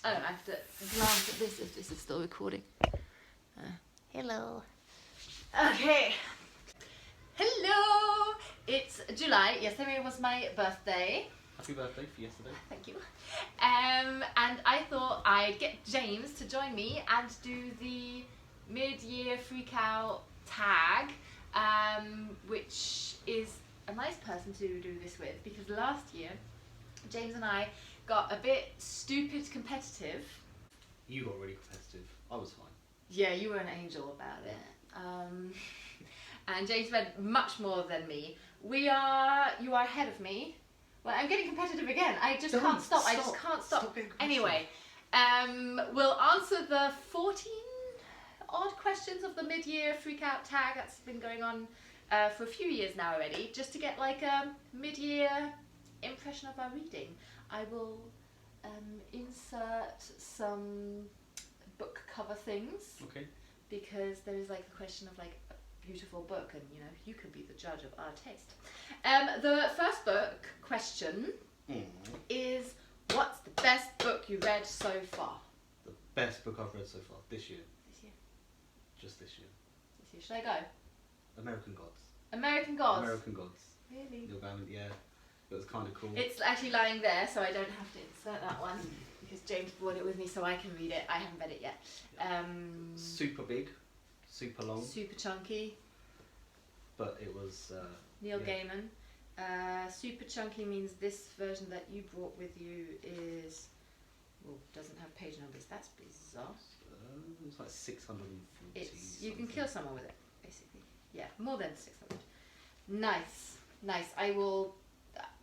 Oh, I have to glance at this if this is still recording. Hello. Okay. Hello! It's July. Yesterday was my birthday. Happy birthday for yesterday. Thank you. And I thought I'd get James to join me and do the mid-year Freakout tag, which is a nice person to do this with, because last year James and I got a bit stupid competitive. You got really competitive. I was fine. Yeah, you were an angel about it. And James read much more than me. You are ahead of me. Well, I'm getting competitive again. I just can't stop. I just can't stop. Anyway, we'll answer the 14 odd questions of the mid-year Freakout tag that's been going on for a few years now already, just to get like a mid-year impression of our reading. I will insert some book cover things. Okay. Because there is like the question of like a beautiful book, and you know, you can be the judge of our taste. The first book question is, what's the best book you read so far? The best book I've read so far this year. This year. Just this year. This year. Should I go? American Gods. American Gods. American Gods. Really? Neil Gaiman, yeah. It was kind of cool. It's actually lying there, so I don't have to insert that one because James brought it with me, so I can read it. I haven't read it yet. Super big, super long, super chunky. But it was Neil Gaiman. Super chunky means this version that you brought with you is, well, doesn't have page numbers. That's bizarre. It's like 640. You can kill someone with it, basically. Yeah, more than 600. Nice, nice.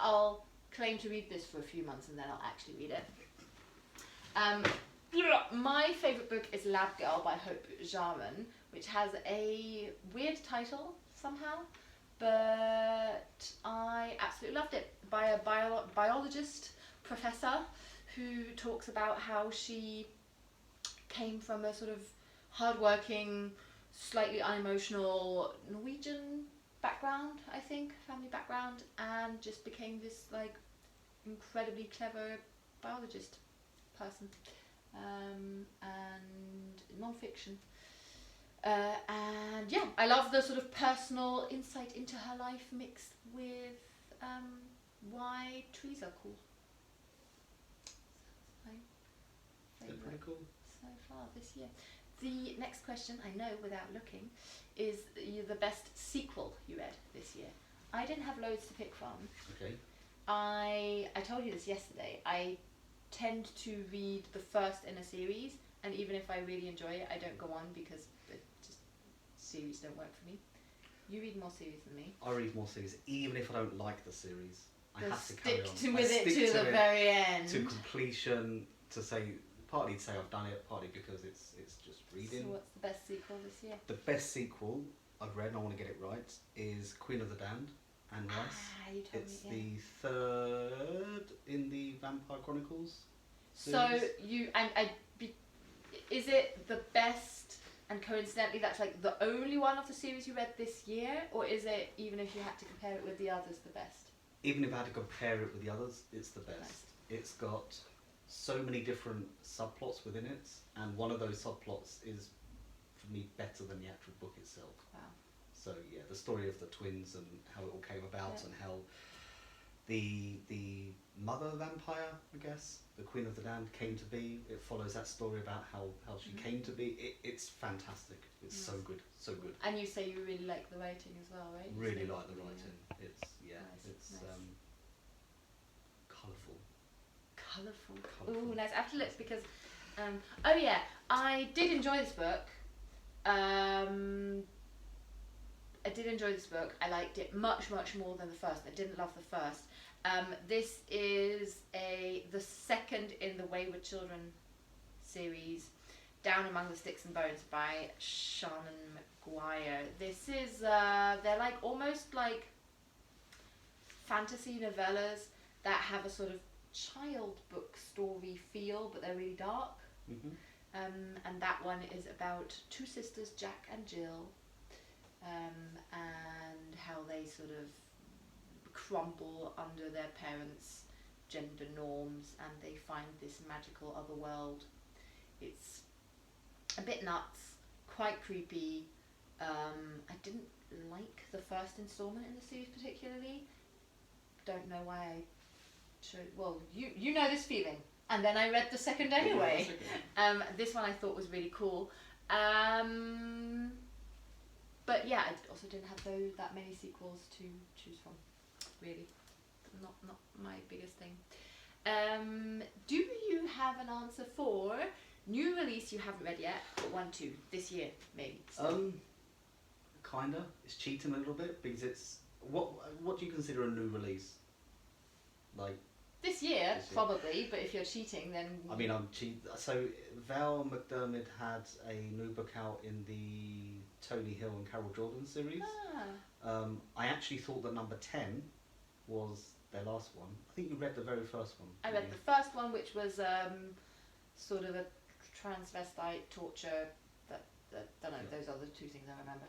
I'll claim to read this for a few months and then I'll actually read it. My favourite book is Lab Girl by Hope Jarman, which has a weird title somehow, but I absolutely loved it, by a biologist professor who talks about how she came from a sort of hardworking, slightly unemotional Norwegian background, I think, family background, and just became this like incredibly clever biologist person, and non-fiction. And yeah, I love the sort of personal insight into her life mixed with why trees are cool. So They're pretty cool. So far this year. The next question, I know without looking, is the best sequel you read this year. I didn't have loads to pick from. Okay. I told you this yesterday. I tend to read the first in a series, and even if I really enjoy it, I don't go on because series don't work for me. You read more series than me. I read more series, even if I don't like the series. I have to carry on. Stick with it to the very end. To completion, to say, partly to say I've done it, partly because it's just reading. So what's the best sequel this year? The best sequel I've read, and I want to get it right, is Queen of the Damned, Anne Rice. You told It's me, the third in the Vampire Chronicles series. So is it the best, and coincidentally that's like the only one of the series you read this year, or is it, even if you had to compare it with the others, the best? Even if I had to compare it with the others, it's the best. Nice. It's got so many different subplots within it, and one of those subplots is, for me, better than the actual book itself. Wow. So yeah, the story of the twins and how it all came about, and how the mother vampire, I guess, the Queen of the Damned, came to be. It follows that story about how she came to be. It's fantastic. It's so good, so good. And you say you really like the writing as well, right? Really like the writing. It's it's nice. colourful. Colourful. Ooh, nice. I have to look because, oh yeah, I did enjoy this book. I liked it much more than the first. I didn't love the first. This is the second in the Wayward Children series, Down Among the Sticks and Bones by Shannon McGuire. This is they're like almost like fantasy novellas that have a sort of child book story feel, but they're really dark. And that one is about two sisters, Jack and Jill, and how they sort of crumble under their parents' gender norms, and they find this magical other world. It's a bit nuts, quite creepy. I didn't like the first installment in the series particularly. Don't know why I chose. Well, you know this feeling. And then I read the second anyway. This one I thought was really cool. But yeah, I also didn't have that many sequels to choose from. Really, not my biggest thing. Do you have an answer for new release you haven't read yet, but want to this year maybe? Kinda. It's cheating a little bit because it's what do you consider a new release? Like this year, probably. But if you're cheating, then I mean, I'm cheat. So Val McDermid had a new book out in the Tony Hill and Carol Jordan series. I actually thought that number 10 was their last one. I think you read the very first one. I read the first one, which was sort of a transvestite torture. That don't know. Yeah. Those are the two things I remember.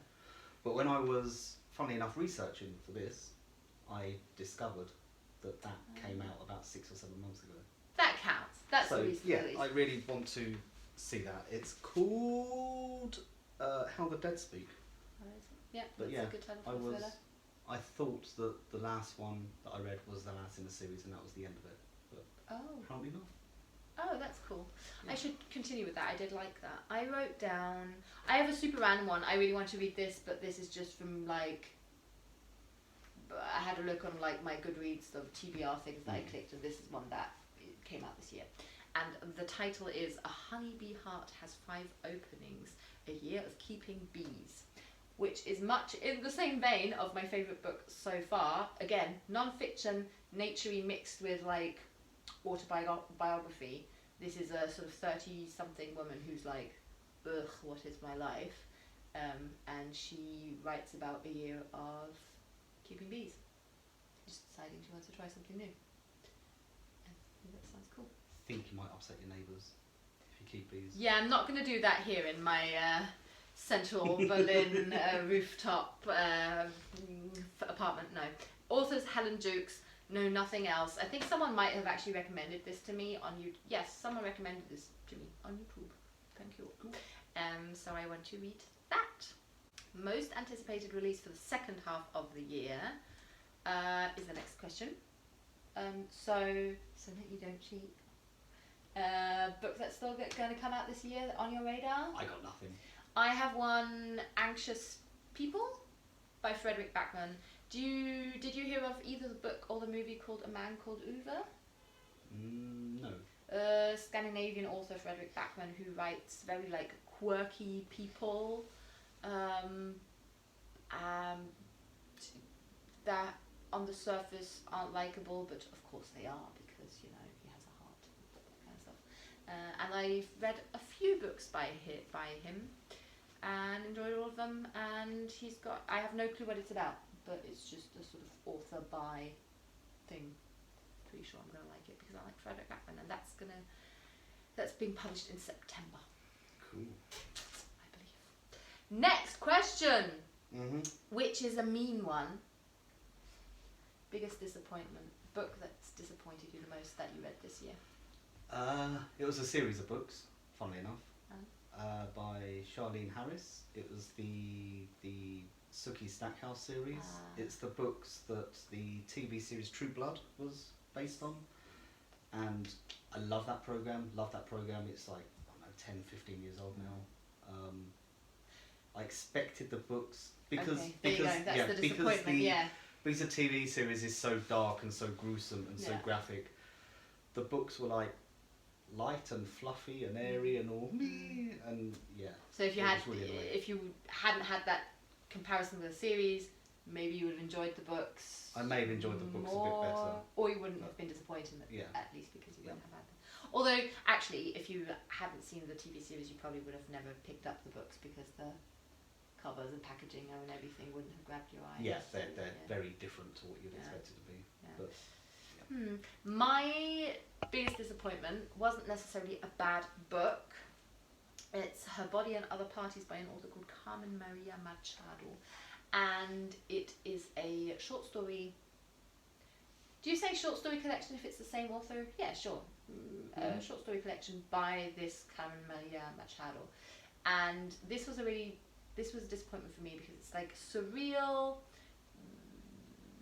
But when I was, funnily enough, researching for this, I discovered that came out about 6 or 7 months ago. That counts. That's the recent release. I really want to see that. It's called How the Dead Speak. Oh, is it? Yeah, that's a good title for a thriller. I thought that the last one that I read was the last in the series, and that was the end of it. But apparently not. Oh, that's cool. Yeah. I should continue with that. I did like that. I wrote down. I have a super random one. I really want to read this, but this is just from like. I had a look on like my Goodreads of TBR things that I clicked, and this is one that came out this year. And the title is A Honeybee Heart Has 5 Openings, A Year of Keeping Bees, which is much in the same vein of my favourite book so far. Again, non-fiction, nature-y mixed with like autobiography. This is a sort of 30-something woman who's like, ugh, what is my life? And she writes about a year of keeping bees. Just deciding she wants to try something new. I think that sounds cool. I think you might upset your neighbours if you keep bees. Yeah, I'm not going to do that here in my central Berlin rooftop apartment. No. Author's Helen Jukes. No, nothing else. I think someone might have actually recommended this to me on YouTube. Yes, someone recommended this to me on YouTube. Thank you. Cool. So I want to read that. Most anticipated release for the second half of the year is the next question. So that you don't cheat. Book that's still going to come out this year on your radar? I got nothing. I have one, Anxious People by Frederick Backman. Did you hear of either the book or the movie called A Man Called Uwe? No. Scandinavian author Frederick Backman, who writes very like quirky people that on the surface aren't likable, but of course they are, because you know he has a heart, that kind of stuff. And I've read a few books by him and enjoyed all of them, and I have no clue what it's about, but it's just a sort of author by thing. Pretty sure I'm going to like it because I like Frederick Backman, and that's being published in September. Cool. I believe. Next question, which is a mean one. Biggest disappointment. Book that's disappointed you the most that you read this year? It was a series of books, funnily enough, by Charlene Harris. It was the Sookie Stackhouse series. It's the books that the TV series True Blood was based on, and I love that program. It's like, I don't know, 10, 15 years old now. I expected the books because the disappointment. Because the TV series is so dark and so gruesome and so graphic, the books were like light and fluffy and airy and all, and So if you hadn't had that comparison with the series, maybe you would have enjoyed the books. I may have enjoyed the books more, a bit better, or you wouldn't have been disappointed at least because you wouldn't have had them. Although actually, if you hadn't seen the TV series, you probably would have never picked up the books because the covers and packaging and everything wouldn't have grabbed your eye. Yes, they're very different to what you'd expect it to be. But, my biggest disappointment wasn't necessarily a bad book. It's Her Body and Other Parties by an author called Carmen Maria Machado, and it is a short story Do you say short story collection if it's the same author? Yeah, sure. Short story collection by this Karen Maria Machado, and this was a disappointment for me because it's like surreal,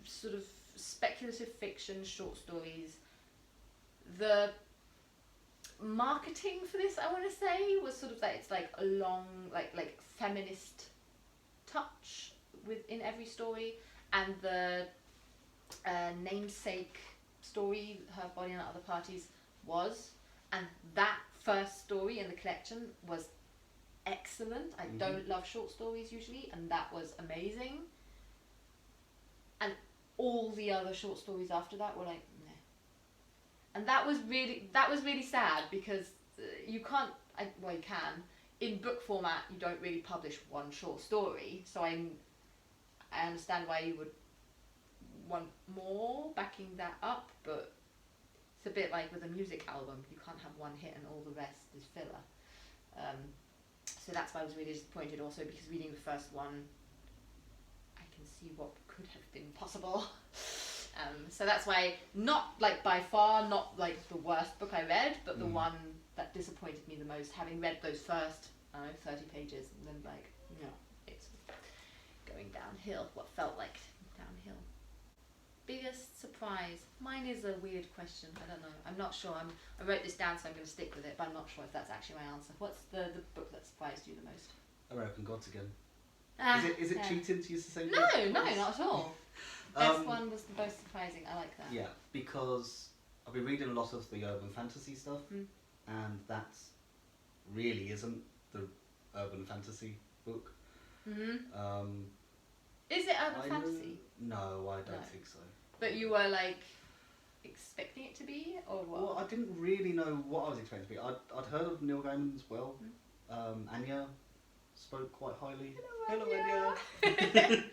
sort of speculative fiction short stories. The marketing for this, I want to say, was sort of like it's like a long like feminist touch within every story, and the namesake story, Her Body and Other Parties, was, and that first story in the collection was excellent. I don't love short stories usually, and that was amazing. And all the other short stories after that were like, meh. And that was really sad because you can't. Well, you can. In book format, you don't really publish one short story, so I understand why you would want more backing that up, but it's a bit like with a music album. You can't have one hit and all the rest is filler. So that's why I was really disappointed also, because reading the first one, I can see what could have been possible. So that's why, not like by far, not like the worst book I read, but the one that disappointed me the most, having read those first, 30 pages, and then like, no, it's going downhill, what felt like downhill. Biggest surprise? Mine is a weird question, I don't know, I'm not sure, I wrote this down so I'm going to stick with it, but I'm not sure if that's actually my answer. What's the book that surprised you the most? American Gods again. Is it yeah. cheating to use the same No, book? not at all. Best one was the most surprising, I like that. Yeah, because I've been reading a lot of the urban fantasy stuff, and that really isn't the urban fantasy book. Is it urban fantasy? No, I don't think so. But you were like expecting it to be, or what? Well, I didn't really know what I was expecting to be. I'd heard of Neil Gaiman as well. Anya spoke quite highly. Hello, Anya.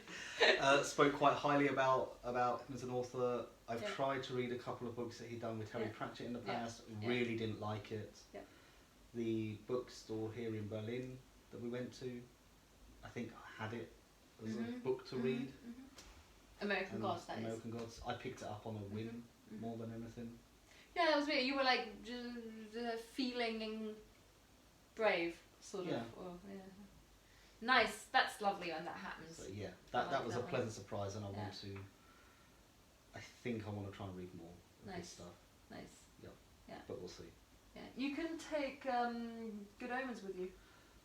Spoke quite highly about him as an author. I've tried to read a couple of books that he'd done with Terry Pratchett in the past. Really didn't like it. The bookstore here in Berlin that we went to, I think I had it as a book to read. American Gods, that American Gods. I picked it up on a whim more than anything. Yeah, that was weird. You were like feeling brave, sort of. Or, nice. That's lovely when that happens. So yeah, that was a pleasant surprise, and I want to. I think I want to try and read more of this stuff. Nice. Yeah. But we'll see. Yeah. You can take Good Omens with you.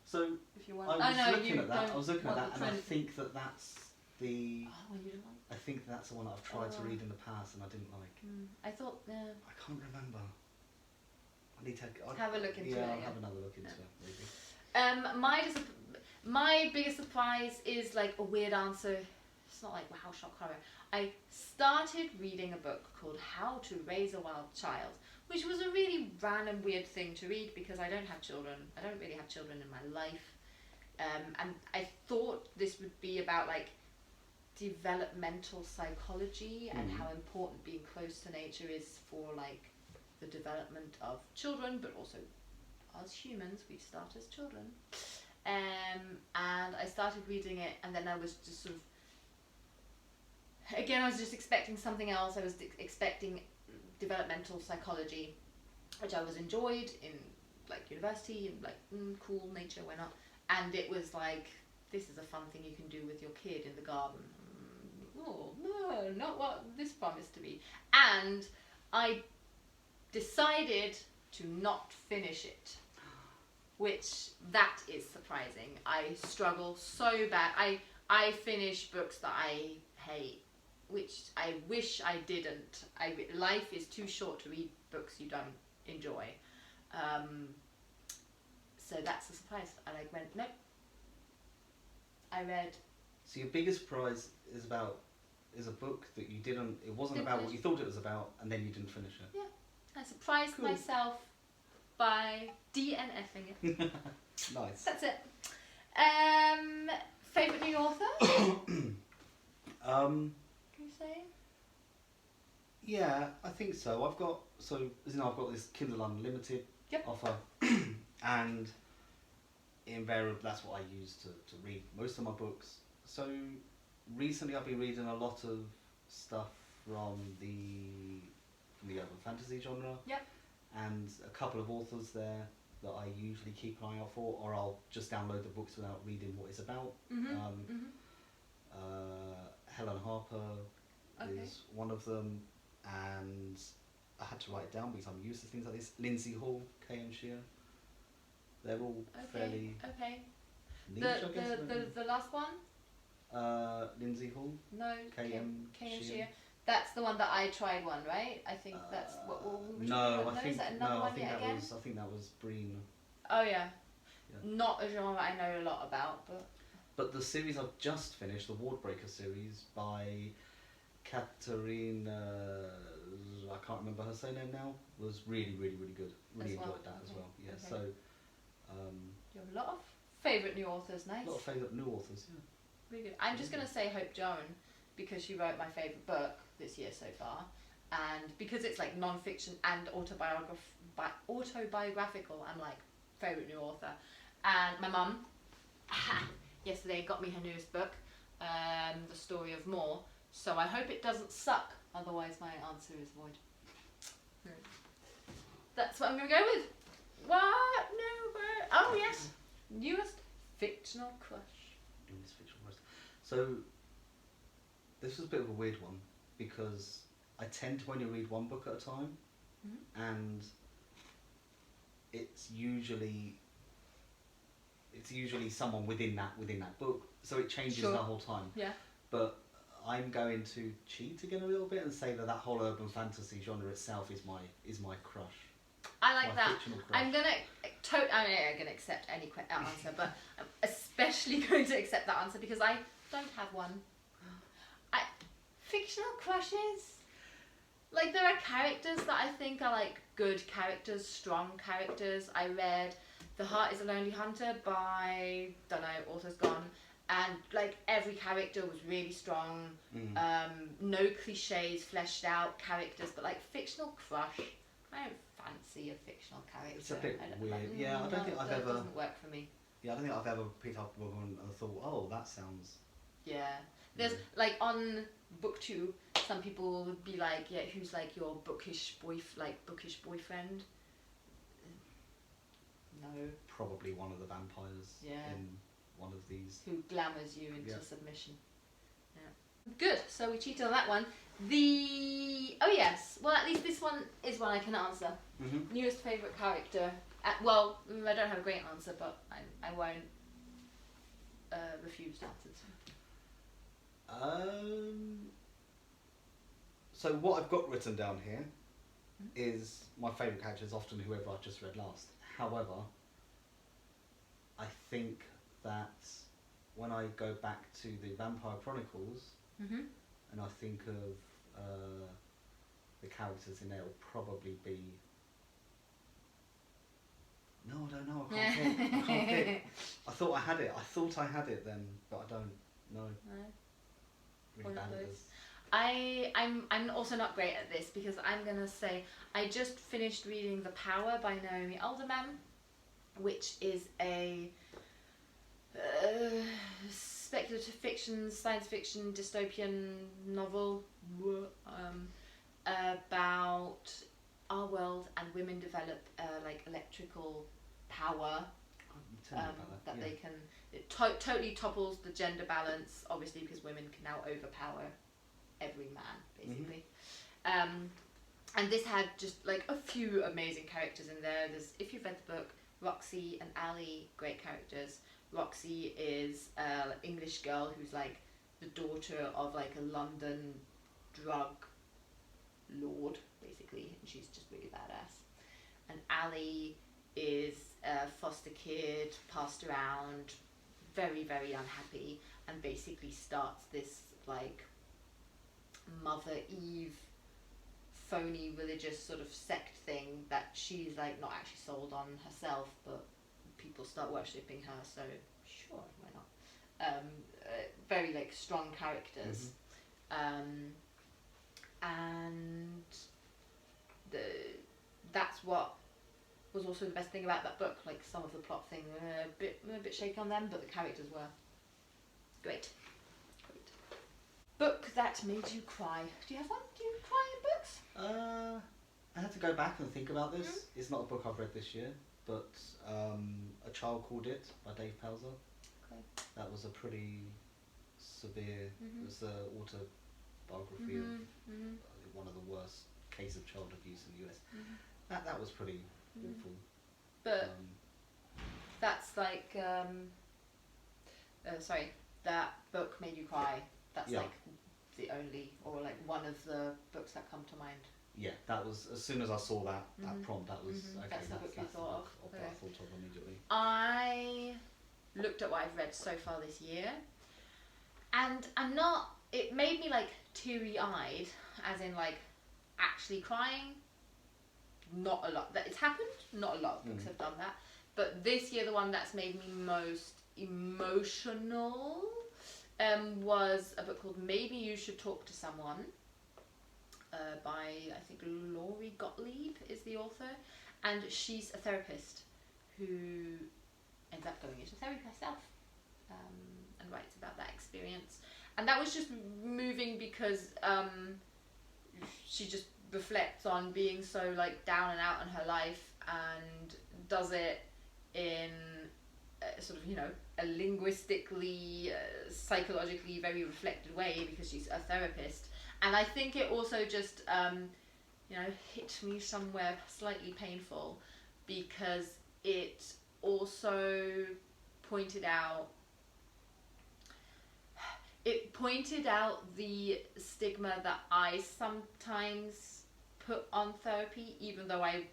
So if you want. I was looking at that. I was looking at that, and I think that's the. Oh, one you didn't like? I think that's the one that I've tried to read in the past, and I didn't like. I thought. I can't remember. I need to have a look into it. Yeah, I'll have another look into it maybe. My biggest surprise is like a weird answer. It's not like wow, shock horror. I started reading a book called How to Raise a Wild Child, which was a really random, weird thing to read because I don't have children. I don't really have children in my life. And I thought this would be about like developmental psychology and how important being close to nature is for like the development of children, but also as humans, we start as children. And I started reading it, and then I was just sort of, again, I was just expecting something else. I was expecting developmental psychology, which I was enjoyed in like university and like cool nature, why not? And it was like, this is a fun thing you can do with your kid in the garden. Oh no, not what this promised to be. And I decided to not finish it, which that is surprising. I struggle so bad. I finish books that I hate, which I wish I didn't. Life is too short to read books you don't enjoy. So that's a surprise. I went, nope. I read. So your biggest surprise is a book that you didn't. It wasn't about what you thought it was about, and then you didn't finish it. Yeah, I surprised myself by DNFing it. Nice. That's it. Favorite new author? Can you say? Yeah, I think so. I've got this Kindle Unlimited offer, and invariably that's what I use to read most of my books. So recently I've been reading a lot of stuff from the urban fantasy genre. Yep. And a couple of authors there that I usually keep an eye out for, or I'll just download the books without reading what it's about. Helen Harper is one of them, and I had to write it down because I'm used to things like this. Lindsay Hall, K.M. Shear. They're all fairly niche, I guess. The last one? Lindsay Hall. No. K.M. Shear. That's the one that I tried one, right? I think that's what we were talking about. I think that was Breen. Oh yeah. Not a genre I know a lot about, but. But the series I've just finished, the Wardbreaker series by Katarina, I can't remember her surname now, was really, really, really good. Really enjoyed that as well. Yeah. So. You have a lot of favourite new authors, nice. A lot of favourite new authors, yeah. Really good. I'm just gonna say Hope Jarman because she wrote my favourite book this year so far, and because it's like non-fiction and autobiographical, I'm like favourite new author. And my mum yesterday got me her newest book, The Story of More, so I hope it doesn't suck, otherwise my answer is void. That's what I'm going to go with. What? No, word. Oh yes, newest fictional crush. Newest fictional crush. So, this was a bit of a weird one, because I tend to only read one book at a time, and it's usually someone within that book, so it changes the whole time. Yeah. But I'm going to cheat again a little bit and say that whole urban fantasy genre itself is my crush. I like that. I'm gonna accept any answer, but I'm especially going to accept that answer because I don't have one. Fictional crushes. Like, there are characters that I think are like good characters, strong characters. I read The Heart is a Lonely Hunter by, don't know, author's gone, and like every character was really strong. No cliches, fleshed out characters, but like fictional crush, I don't fancy a fictional character. It's a bit weird. Like, I don't think I've ever. It doesn't work for me. Yeah, I don't think I've ever picked up a book and thought, oh, that sounds. Yeah. There's like on BookTube, some people would be like, yeah, who's like your bookish boyfriend? No. Probably one of the vampires in one of these. Who glamours you into submission. Yeah. Good, so we cheated on that one. Oh yes, well at least this one is one I can answer. Newest favourite character. Well, I don't have a great answer, but I won't refuse to answer. So what I've got written down here is my favourite character is often whoever I've just read last. However, I think that when I go back to the Vampire Chronicles and I think of the characters in there, will probably be. No, I don't know. I can't pick. I thought I had it then, but I don't. No. Really bad at this. I'm also not great at this because I'm gonna say I just finished reading The Power by Naomi Alderman, which is a speculative fiction, science fiction, dystopian novel about our world and women develop like electrical power that they can. It totally topples the gender balance, obviously, because women can now overpower every man, basically. And this had just like a few amazing characters in there. There's, if you've read the book, Roxy and Ali, great characters. Roxy is an English girl who's like the daughter of like a London drug lord, basically, and she's just really badass. And Ali is a foster kid, passed around, very, very unhappy, and basically starts this like Mother Eve phony religious sort of sect thing that she's like not actually sold on herself, but people start worshipping her, so sure, why not. Very like strong characters. And that's what was also the best thing about that book. Like, some of the plot things were a bit shaky on them, but the characters were great. book that made you cry. Do you have one? Do you cry in books? I had to go back and think about this. It's not a book I've read this year, but A Child Called It by Dave Pelzer. Okay. That was a pretty severe. It was an autobiography of one of the worst cases of child abuse in the US. That was pretty awful. But that's like sorry, that book made you cry. That's like the only, or like one of the books that come to mind. Yeah, that was, as soon as I saw that prompt, that was okay. That's the book you thought of. That I thought of immediately. I looked at what I've read so far this year, and I'm not. It made me like teary-eyed, as in like actually crying. Not a lot. That it's happened. Not a lot of books have done that, but this year the one that's made me most emotional was a book called Maybe You Should Talk to Someone. By, I think, Laurie Gottlieb is the author, and she's a therapist who ends up going into therapy herself, and writes about that experience. And that was just moving because she just reflects on being so like down and out in her life, and does it in sort of, you know, a linguistically, psychologically very reflected way, because she's a therapist. And I think it also just, you know, hit me somewhere slightly painful, because it also pointed out the stigma that I sometimes put on therapy, even though I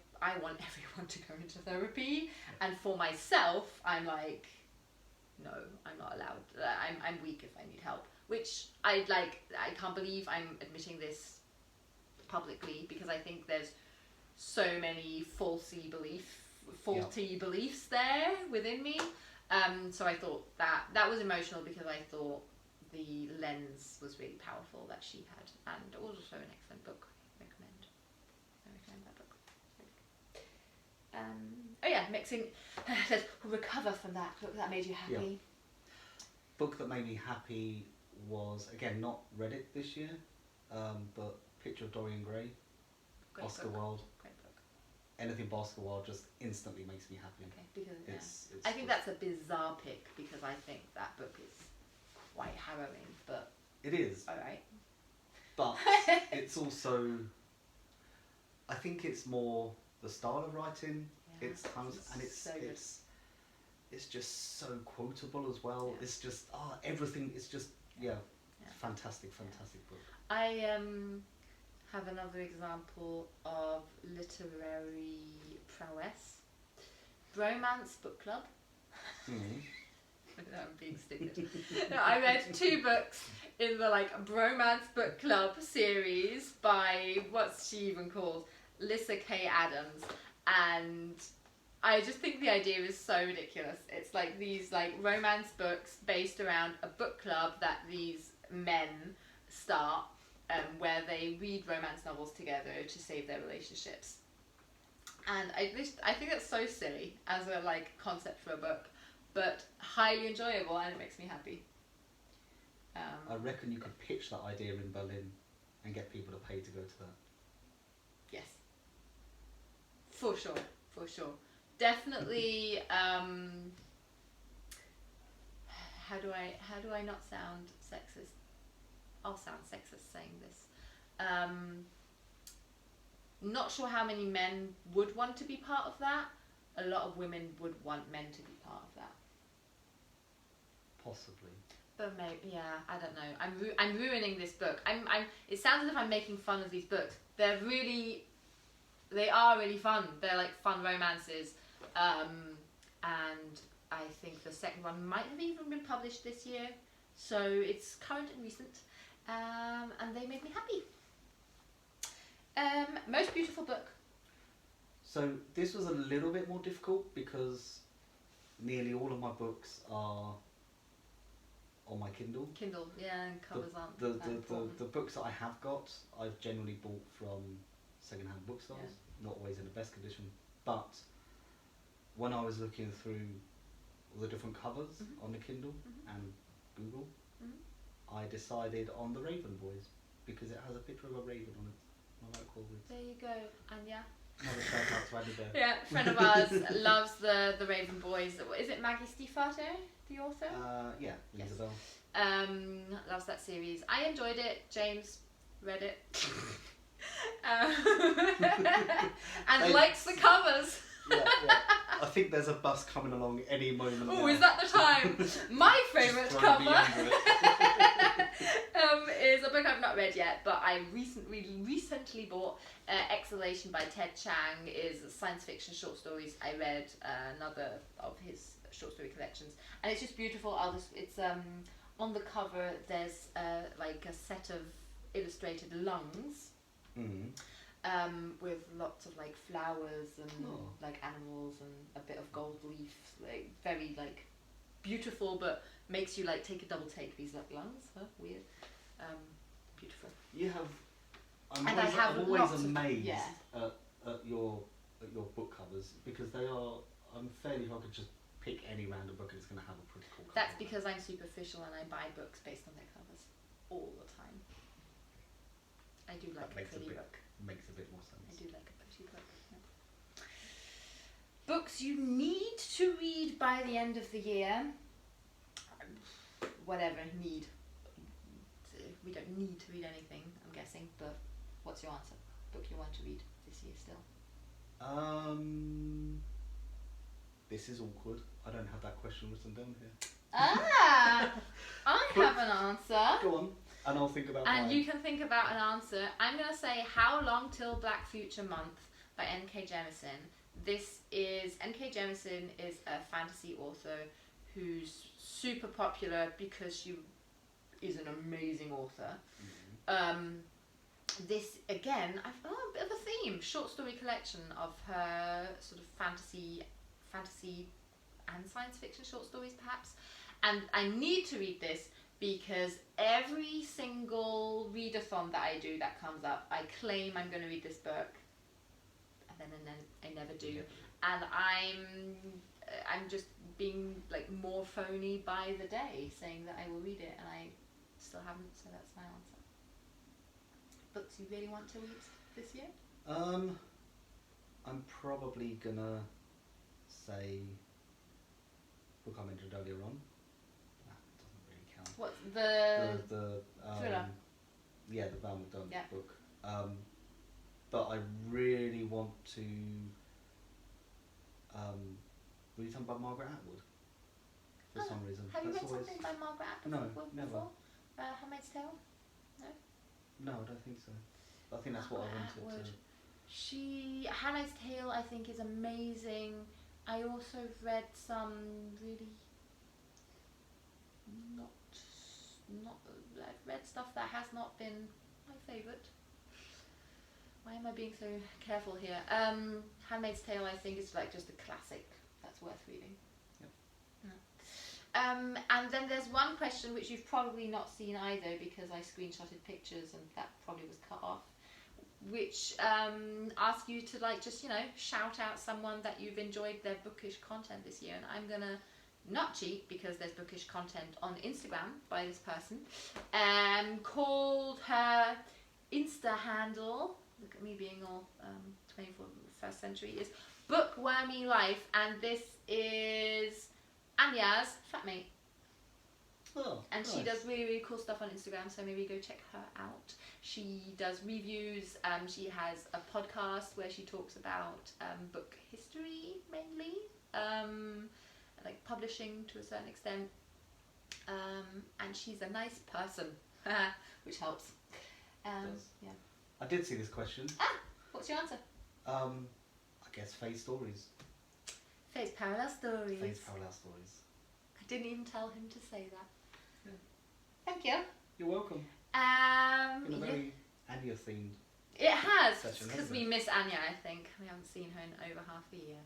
want everyone to go into therapy. And for myself, I'm like, no, I'm not allowed. I'm weak if I need help. Which I can't believe I'm admitting this publicly, because I think there's so many faulty beliefs there within me. So I thought that was emotional, because I thought the lens was really powerful that she had, and also an excellent book. I recommend that book. Oh yeah, mixing. Says recover from that book that made you happy. Yeah. Book that made me happy was, again, not read it this year, but Picture of Dorian Gray. Great Oscar book. Wilde. Great book. Anything by Oscar Wilde just instantly makes me happy. Okay, because It's I think that's a bizarre pick, because I think that book is quite harrowing, but it is. all right. But it's also, I think it's more the style of writing. Yeah, It's times, and so good. it's just so quotable as well. Yeah. It's just everything. It's just fantastic book. I have another example of literary prowess. Bromance Book Club. I'm being stupid. No, I read 2 books in the like Bromance Book Club series by, what's she even called? Lissa K. Adams. And I just think the idea is so ridiculous. It's like these like romance books based around a book club that these men start, where they read romance novels together to save their relationships. And I think that's so silly as a like concept for a book, but highly enjoyable, and it makes me happy. I reckon you could pitch that idea in Berlin and get people to pay to go to that. Yes. For sure. Definitely. How do I not sound sexist? I'll sound sexist saying this. Not sure how many men would want to be part of that. A lot of women would want men to be part of that. Possibly. But maybe, yeah, I don't know. I'm ruining this book. It sounds as if I'm making fun of these books. They are really fun. They're like fun romances. And I think the second one might have even been published this year. So it's current and recent. And they made me happy. Most beautiful book. So this was a little bit more difficult, because nearly all of my books are on my Kindle. Kindle, yeah, and covers aren't that important. The books that I have got, I've generally bought from second-hand bookstores, not always in the best condition. But when I was looking through all the different covers on the Kindle and Google, I decided on the Raven Boys because it has a picture of a raven on it. I like Goodreads. There you go, Anya. Another shout out to Andy there. Yeah, friend of ours loves the Raven Boys. Is it Maggie Stiefvater, the author? Yeah, Yes. Isabel. Loves that series. I enjoyed it. James read it. And likes the covers. Yeah. I think there's a bus coming along any moment. Oh, is that the time? My favourite cover is a book I've not read yet, but I recently bought. Exhalation by Ted Chiang is science fiction short stories. I read another of his short story collections, and it's just beautiful. It's on the cover. There's like a set of illustrated lungs. With lots of like flowers and like animals and a bit of gold leaf, like very like beautiful, but makes you like take a double take. These like lungs, weird, beautiful. You have. I'm always always amazed at your book covers because they are. I'm fairly sure I could just pick any random book and it's going to have a pretty cool cover. That's because I'm superficial and I buy books based on their covers all the time. I do like a pretty book. Makes a bit more sense. I do like a pretty book. Yeah. Books you need to read by the end of the year. Whatever, need. We don't need to read anything, I'm guessing, but what's your answer? Book you want to read this year still? This is awkward. I don't have that question written down here. I have an answer. Go on. And I'll think about And mine. you can think about an answer. I'm going to say How Long Till Black Future Month by N.K. Jemisin. N.K. Jemisin is a fantasy author who's super popular because she is an amazing author. This, again, I've got a bit of a theme. Short story collection of her sort of fantasy and science fiction short stories, perhaps. And I need to read this because every single readathon that I do that comes up, I claim I'm going to read this book, and then I never do. And I'm just being like more phony by the day, saying that I will read it, and I still haven't. So that's my answer. Books you really want to read this year? I'm probably gonna say book I mentioned earlier on. What's the thriller? Yeah, the Val McDermott book. But I really want to read something by Margaret Atwood for some reason. Have you read something by Margaret Atwood No, never. before? Handmaid's Tale? No? No, I don't think so. But I think that's what I wanted to. Handmaid's Tale, I think, is amazing. I also read some really I've read stuff that has not been my favourite. Why am I being so careful here? Handmaid's Tale, I think, is like just a classic that's worth reading. Yep. Yeah. And then there's one question which you've probably not seen either because I screenshotted pictures and that probably was cut off, which asks you to like just, shout out someone that you've enjoyed their bookish content this year. And I'm gonna not cheat because there's bookish content on Instagram by this person, called her Insta handle, look at me being all 21st century, is Bookwormy Life, and this is Anya's flatmate. Oh, and nice. She does really, really cool stuff on Instagram, so maybe go check her out. She does reviews, she has a podcast where she talks about book history mainly, like publishing to a certain extent, and she's a nice person, which helps. Yeah. I did see this question. What's your answer? I guess Faye's stories. Faye's parallel stories. Faye's parallel stories. I didn't even tell him to say that. Yeah. Thank you. You're welcome. In a very Anya themed. It has, session, because hasn't we it? miss Anya. I think we haven't seen her in over half a year.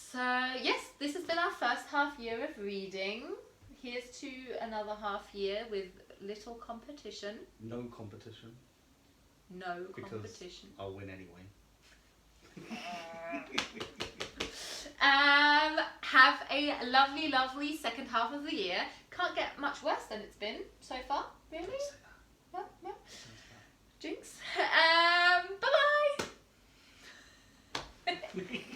So yes, this has been our first half year of reading. Here's to another half year with little competition. No competition. No Because competition. I'll win anyway. Have a a lovely, lovely second half of the year. Can't get much worse than it's been so far, really. Yeah, yeah. Jinx. Bye-bye.